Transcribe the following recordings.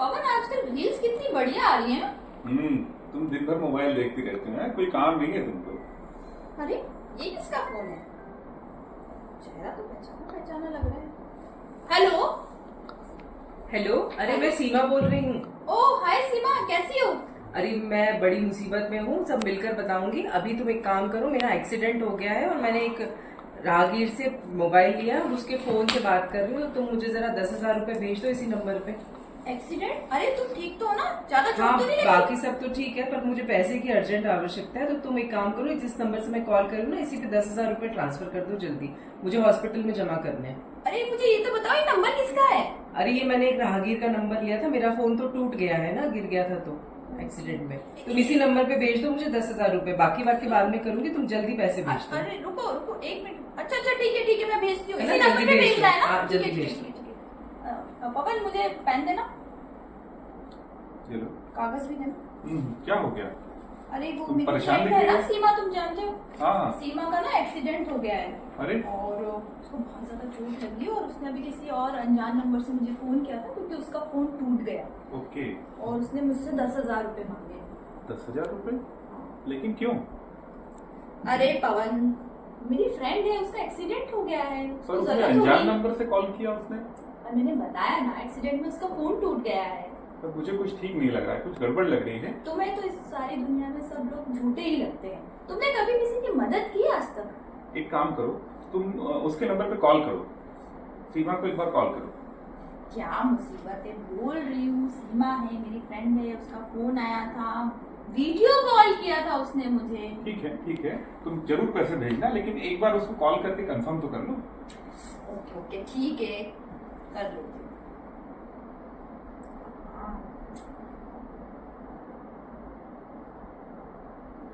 पवन आजकल रील्स कितनी बढ़िया आ रही हैं। तुम दिन भर मोबाइल देखती रहती हो, कोई काम नहीं है तुमको। अरे ये किसका फोन है? चेहरा तो पहचाना पहचाना लग रहा है। हेलो हेलो, अरे मैं सीमा बोल रही हूँ। ओह हाय सीमा, कैसी हो? अरे मैं बड़ी मुसीबत में हूँ, सब मिलकर बताऊंगी। अभी तुम एक काम करो, मेरा एक्सीडेंट हो गया है और मैंने एक राहगीर से मोबाइल लिया और उसके फोन से बात कर रही हूँ। तुम मुझे जरा 10,000 रुपए भेज दो इसी नंबर पे। एक्सीडेंट? अरे तुम ठीक तो हो ना? ज्यादा चोट हाँ, तो नहीं लगी? बाकी सब तो ठीक है, पर मुझे पैसे की अर्जेंट आवश्यकता है। तो तुम एक काम करो, जिस नंबर से मैं कॉल कर रही हूँ ना, इसी पे 10,000 रुपए ट्रांसफर कर दो जल्दी। मुझे हॉस्पिटल में जमा करने हैं। अरे मुझे ये तो बताओ, ये नंबर किसका है? अरे ये मैंने एक राहगीर का नंबर लिया था, मेरा फोन तो टूट गया है ना, गिर गया था तो एक्सीडेंट में। तुम इसी नंबर पे भेज दो मुझे 10,000 रुपए, बाकी बाद में करूंगी। तुम जल्दी पैसे भेज दो। अरे रुको रुको एक मिनट। अच्छा अच्छा ठीक है मैं भेजती हूँ। है ना, इसी नंबर जल्दी पे भेज भेजना है दो। ना? हाँ, ठीक जल्दी है, भेज ठीक है, ठीक है। पवन मुझे पेन देना, ये लो। कागज भी देना। क्या हो गया? अरे वो तुम मेरी परेशान फ्रेंड दिख है रही ना हो? सीमा, तुम जानते हो? हाँ। सीमा का ना एक्सीडेंट हो गया है अरे और उसको बहुत ज्यादा चोट लगी और उसने अभी किसी और अनजान नंबर से मुझे फोन किया था क्योंकि उसका फोन टूट गया ओके। और उसने मुझसे 10,000 रुपए मांगे। 10,000 रुपए? लेकिन क्यों? अरे पवन, मेरी फ्रेंड है, उसका एक्सीडेंट हो गया है, पर उसको उसने जरूरत अनजान होगी। नंबर से कॉल किया उसने। और मैंने बताया ना, एक्सीडेंट में उसका फोन टूट गया है। पर मुझे कुछ ठीक नहीं लग रहा है, कुछ गड़बड़ लग रही है। तुम्हें तो इस सारी दुनिया में सब लोग झूठे ही लगते हैं। तुमने कभी किसी की मदद की आज तक? एक काम करो, तुम उसके नंबर पे कॉल करो, सीमा को एक बार कॉल करो। क्या मुसीबत है, बोल रही हूँ सीमा है, मेरी फ्रेंड है, उसका फोन आया था, वीडियो कॉल किया था उसने मुझे। ठीक है, तुम जरूर पैसे भेजना, लेकिन एक बार उसको कॉल करके कंफर्म तो कर लो। ओके ठीक है, कर लो।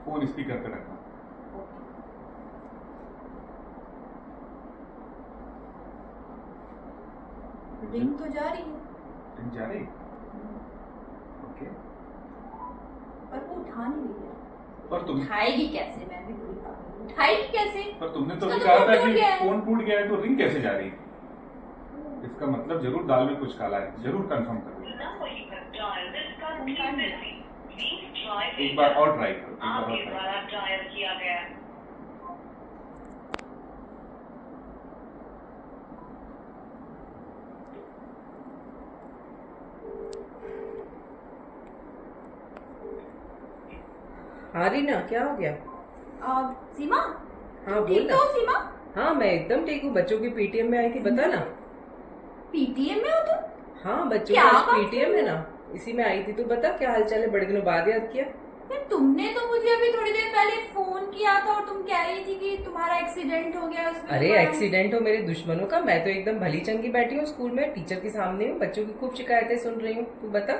फोन स्पीकर पे रखना। रिंग तो जा रही है रिंग जा रही? ओके। पर वो उठा नहीं रही है। पर तुम उठाएगी कैसे? मैं भी पूरी पागल हूँ। उठाएगी कैसे? पर तुमने तो उसका भी तो कहा फोन था टूट कि गया है। फोन टूट गया है, तो रिंग कैसे जा रही है? इसका मतलब जरूर दाल में कुछ काला है, जरूर कंफर्म करो। एक बार और ट्राई करो, एक बार और ट्राई करो। हाँ रीना, क्या हो गया? सीमा, हाँ बोल ठीक ना। तो सीमा? हाँ मैं एकदम ठीक हूँ। बच्चों की पीटीएम में आई थी, बता ना। पीटीएम में हो तुम? हाँ, बच्चों क्या का बात पीटीएम है ना, इसी में आई थी। तू बता क्या हाल चाल है, बड़े दिनों बाद याद किया। यार, तुमने तो मुझे अभी थोड़ी देर पहले फोन किया था और तुम कह रही थी कि तुम्हारा एक्सीडेंट हो गया उसमें। अरे एक्सीडेंट हो मेरे दुश्मनों का, मैं तो एकदम भली चंगी बैठी हूँ स्कूल में, टीचर के सामने हूँ, बच्चों की खूब शिकायतें सुन रही हूँ। तू बता।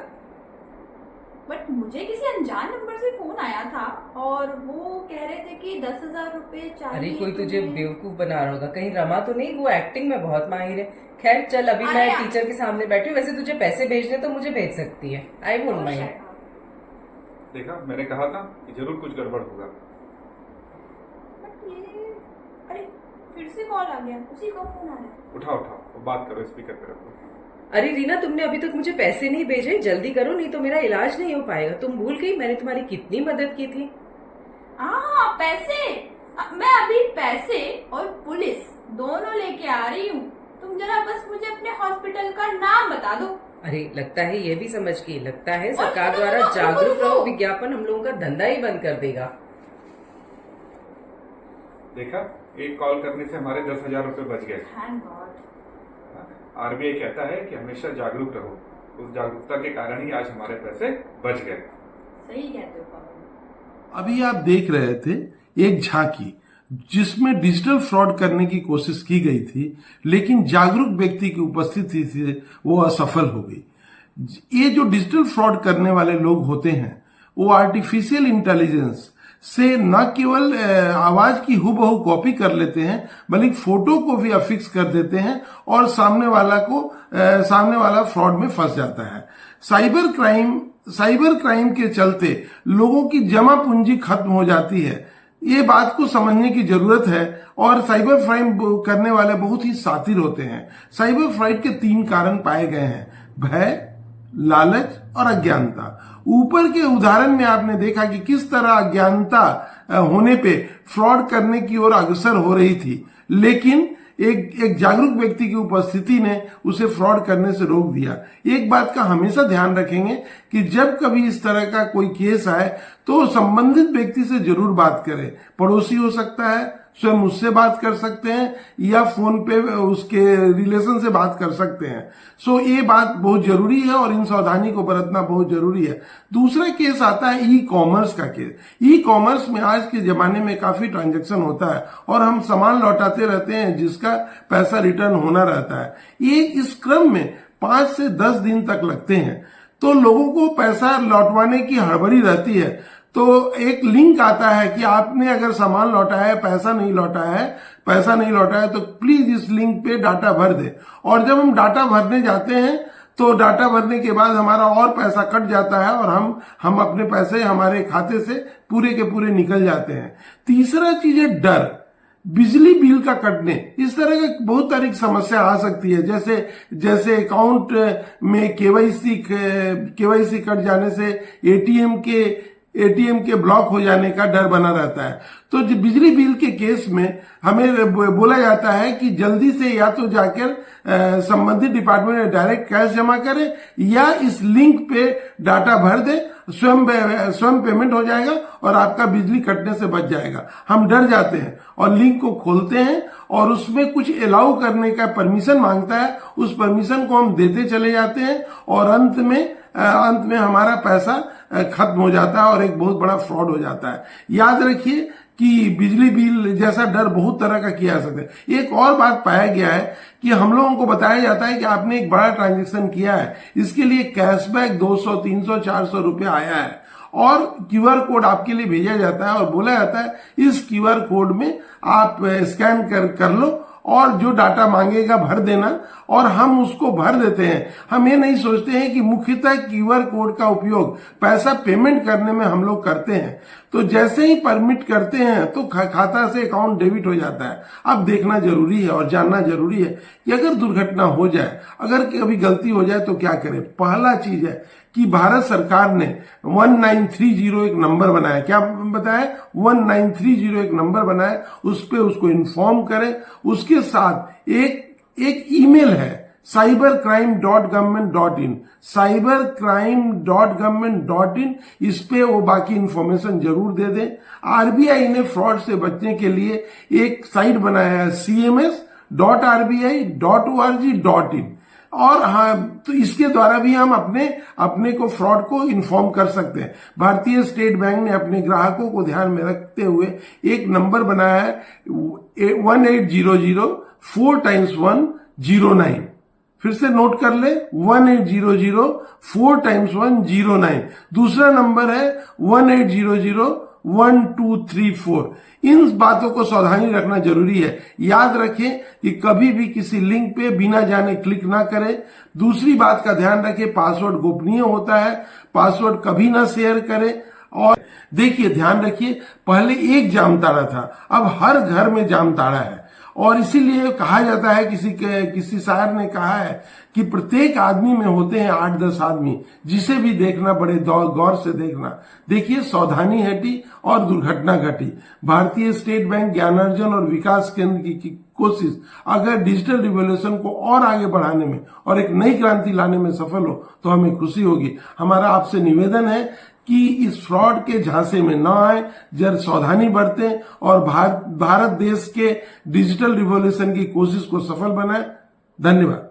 बट मुझे किसी अनजान नंबर से फोन आया था और वो कह रहे थे कि 10,000 रुपए चाहिए। अरे कोई तुझे तुम्हें। बेवकूफ बना रहा होगा, कहीं रमा तो नहीं? वो एक्टिंग में बहुत माहिर है। खैर चल, अभी अरे मैं यार। टीचर के सामने बैठी हूँ। वैसे तुझे पैसे भेजने तो मुझे भेज सकती है, आई वोंट माइंड। देखा, मैंने कहा था कि जरूर कुछ गड़बड़ होगा। बट ये, अरे फिर से कॉल आ गया, उसी का फोन आ रहा है। उठाओ, बात करो, स्पीकर पे रखो। अरे रीना, तुमने अभी तक मुझे पैसे नहीं भेजे, जल्दी करो नहीं तो मेरा इलाज नहीं हो पाएगा। तुम भूल गई मैंने तुम्हारी कितनी मदद की थी। पैसे? मैं अभी पैसे और पुलिस दोनों लेके आ रही हूँ। तुम जरा बस मुझे अपने हॉस्पिटल का नाम बता दो। अरे लगता है ये भी समझ गई, लगता है और सरकार सुनो, द्वारा सुनो, जागरूक रुको, रहो रुको। विज्ञापन हम लोगों का धंधा ही बंद कर देगा। देखा, एक कॉल करने से हमारे 10,000 रुपए बच गए। Thank God. आरबीआई कहता है कि हमेशा जागरूक रहो। उस जागरूकता के कारण ही आज हमारे पैसे बच गए। सही कहते हो पवन। अभी आप देख रहे थे एक झांकी जिसमें डिजिटल फ्रॉड करने की कोशिश की गई थी, लेकिन जागरूक व्यक्ति की उपस्थिति से वो असफल हो गई। ये जो डिजिटल फ्रॉड करने वाले लोग होते हैं, वो आर्टिफिशियल इंटेलिजेंस से न केवल आवाज की हुबहू कॉपी कर लेते हैं, बल्कि फोटो को भी अफिक्स कर देते हैं और सामने वाला फ्रॉड में फंस जाता है। साइबर क्राइम के चलते लोगों की जमा पूंजी खत्म हो जाती है। ये बात को समझने की जरूरत है और साइबर क्राइम करने वाले बहुत ही शातिर होते हैं। साइबर फ्रॉड के 3 कारण पाए गए हैं: भय, लालच और अज्ञानता। ऊपर के उदाहरण में आपने देखा कि किस तरह अज्ञानता होने पे फ्रॉड करने की ओर अग्रसर हो रही थी, लेकिन एक जागरूक व्यक्ति की उपस्थिति ने उसे फ्रॉड करने से रोक दिया। एक बात का हमेशा ध्यान रखेंगे कि जब कभी इस तरह का कोई केस आए तो संबंधित व्यक्ति से जरूर बात करें। पड़ोसी हो सकता है, स्वयं उससे बात कर सकते हैं, या फोन पे उसके रिलेशन से बात कर सकते हैं। सो ये बात बहुत जरूरी है और इन सावधानी को बरतना बहुत जरूरी है। दूसरा केस आता है ई कॉमर्स का केस। ई कॉमर्स में आज के जमाने में काफी ट्रांजैक्शन होता है और हम सामान लौटाते रहते हैं जिसका पैसा रिटर्न होना रहता है। ये इस क्रम में 5 से 10 दिन तक लगते हैं, तो लोगों को पैसा लौटवाने की हड़बड़ी रहती है। तो एक लिंक आता है कि आपने अगर सामान लौटाया है, पैसा नहीं लौटा है तो प्लीज इस लिंक पे डाटा भर दे। और जब हम डाटा भरने जाते हैं तो डाटा भरने के बाद हमारा और पैसा कट जाता है और हम अपने पैसे हमारे खाते से पूरे के पूरे निकल जाते हैं। तीसरा चीज है डर। बिजली बिल का कटने, इस तरह की बहुत सारी समस्या आ सकती है। जैसे अकाउंट में केवाईसी कट जाने से एटीएम के ब्लॉक हो जाने का डर बना रहता है। तो बिजली बिल के केस में हमें बोला जाता है कि जल्दी से या तो जाकर संबंधित डिपार्टमेंट में डायरेक्ट कैश जमा करें या इस लिंक पे डाटा भर दे, स्वयं पेमेंट हो जाएगा और आपका बिजली कटने से बच जाएगा। हम डर जाते हैं और लिंक को खोलते हैं और उसमें कुछ अलाउ करने का परमिशन मांगता है। उस परमिशन को हम देते चले जाते हैं और अंत में हमारा पैसा खत्म हो जाता है और एक बहुत बड़ा फ्रॉड हो जाता है। याद रखिए कि बिजली बिल जैसा डर बहुत तरह का किया जा सकता है। एक और बात पाया गया है कि हम लोगों को बताया जाता है कि आपने एक बड़ा ट्रांजैक्शन किया है, इसके लिए कैशबैक 200, 300, 400 रुपये आया है और क्यूआर कोड आपके लिए भेजा जाता है और बोला जाता है इस क्यूआर कोड में आप स्कैन कर लो और जो डाटा मांगेगा भर देना, और हम उसको भर देते हैं। हम ये नहीं सोचते हैं कि मुख्यतः क्यूआर कोड का उपयोग पैसा पेमेंट करने में हम लोग करते हैं। तो जैसे ही परमिट करते हैं तो खाता से अकाउंट डेबिट हो जाता है। अब देखना जरूरी है और जानना जरूरी है कि अगर दुर्घटना हो जाए, अगर कभी गलती हो जाए तो क्या करें। पहला चीज है कि भारत सरकार ने 1930 एक नंबर बनाया। क्या बताया? 1930 एक नंबर बनाया, उस पे उसको इन्फॉर्म करें। उसके साथ एक ईमेल है cybercrime.government.in, cybercrime.government.in, इस पे वो बाकी इंफॉर्मेशन जरूर दे दें। आरबीआई ने फ्रॉड से बचने के लिए एक साइट बनाया है cms.rbi.org.in, और हाँ, तो इसके द्वारा भी हम अपने को फ्रॉड को इन्फॉर्म कर सकते हैं। भारतीय स्टेट बैंक ने अपने ग्राहकों को ध्यान में रखते हुए एक नंबर बनाया है 1800 4 times 1 09। फिर से नोट कर ले, 1800 4 times 1 09। दूसरा नंबर है 1800 1234। इन बातों को सावधानी रखना जरूरी है। याद रखें कि कभी भी किसी लिंक पे बिना जाने क्लिक ना करें। दूसरी बात का ध्यान रखें, पासवर्ड गोपनीय होता है, पासवर्ड कभी ना शेयर करें। और देखिए, ध्यान रखिए, पहले एक जामताड़ा था, अब हर घर में जामताड़ा है। और इसीलिए कहा जाता है, किसी शायर ने कहा है कि प्रत्येक आदमी में होते हैं 8-10 आदमी, जिसे भी देखना बड़े गौर से देखना। देखिए, सावधानी हटी और दुर्घटना घटी। भारतीय स्टेट बैंक ज्ञानार्जन और विकास केंद्र की कोशिश अगर डिजिटल रिवॉल्यूशन को और आगे बढ़ाने में और एक नई क्रांति लाने में सफल हो तो हमें खुशी होगी। हमारा आपसे निवेदन है कि इस फ्रॉड के झांसे में न आए, जरा सावधानी बरतें और भारत देश के डिजिटल रिवॉल्यूशन की कोशिश को सफल बनाएं। धन्यवाद।